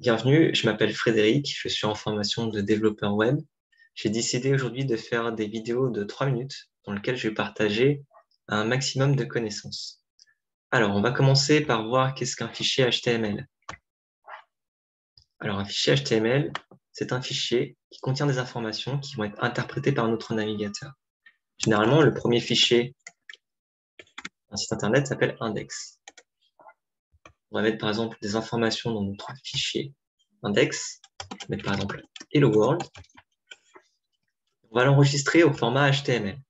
Bienvenue, je m'appelle Frédéric, je suis en formation de développeur web. J'ai décidé aujourd'hui de faire des vidéos de 3 minutes dans lesquelles je vais partager un maximum de connaissances. Alors, on va commencer par voir qu'est-ce qu'un fichier HTML. Alors, un fichier HTML, c'est un fichier qui contient des informations qui vont être interprétées par notre navigateur. Généralement, le premier fichier d'un site internet s'appelle index. On va mettre par exemple des informations dans notre fichier index. Je vais mettre par exemple Hello World. On va l'enregistrer au format HTML.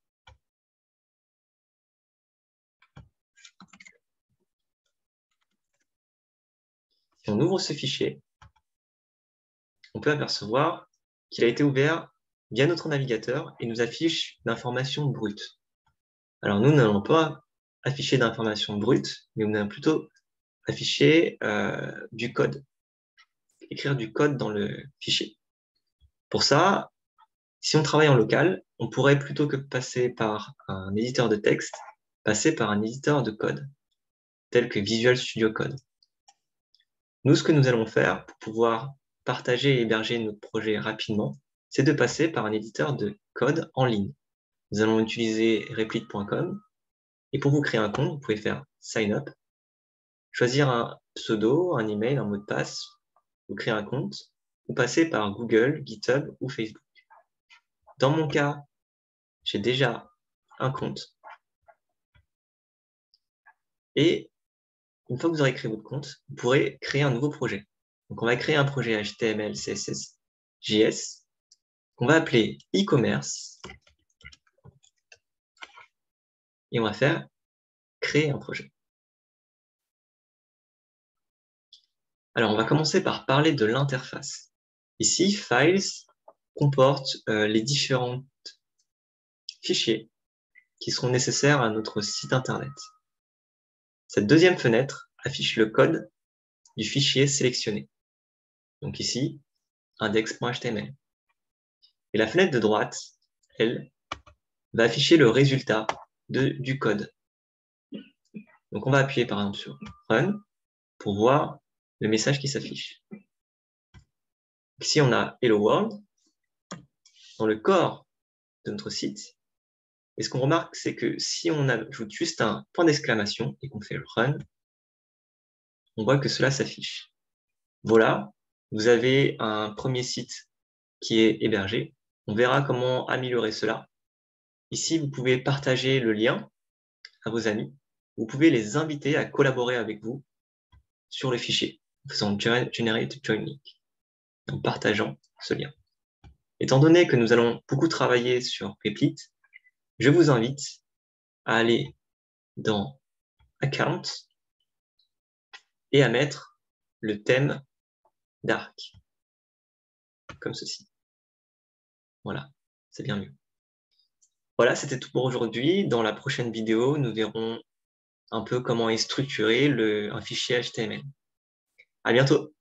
Si on ouvre ce fichier, on peut apercevoir qu'il a été ouvert via notre navigateur et nous affiche l'information brute. Alors nous n'allons pas afficher d'informations brutes, mais nous allons plutôt afficher du code, écrire du code dans le fichier. Pour ça, si on travaille en local, on pourrait plutôt que passer par un éditeur de texte, passer par un éditeur de code, tel que Visual Studio Code. Nous, ce que nous allons faire pour pouvoir partager et héberger notre projet rapidement, c'est de passer par un éditeur de code en ligne. Nous allons utiliser replit.com et pour vous créer un compte, vous pouvez faire sign up, choisir un pseudo, un email, un mot de passe, vous créer un compte ou passer par Google, GitHub ou Facebook. Dans mon cas, j'ai déjà un compte et une fois que vous aurez créé votre compte, vous pourrez créer un nouveau projet. Donc, on va créer un projet HTML, CSS, JS qu'on va appeler e-commerce et on va faire créer un projet. Alors, on va commencer par parler de l'interface. Ici, Files comporte les différents fichiers qui seront nécessaires à notre site Internet. Cette deuxième fenêtre affiche le code du fichier sélectionné. Donc ici, index.html. Et la fenêtre de droite, elle, va afficher le résultat du code. Donc on va appuyer par exemple sur Run pour voir le message qui s'affiche. Ici, on a Hello World. Dans le corps de notre site, et ce qu'on remarque, c'est que si on ajoute juste un point d'exclamation et qu'on fait Run, on voit que cela s'affiche. Voilà, vous avez un premier site qui est hébergé. On verra comment améliorer cela. Ici, vous pouvez partager le lien à vos amis. Vous pouvez les inviter à collaborer avec vous sur le fichier en faisant Generate Join Link, en partageant ce lien. Étant donné que nous allons beaucoup travailler sur Replit, je vous invite à aller dans Account et à mettre le thème Dark, comme ceci. Voilà, c'est bien mieux. Voilà, c'était tout pour aujourd'hui. Dans la prochaine vidéo, nous verrons un peu comment est structuré un fichier HTML. À bientôt!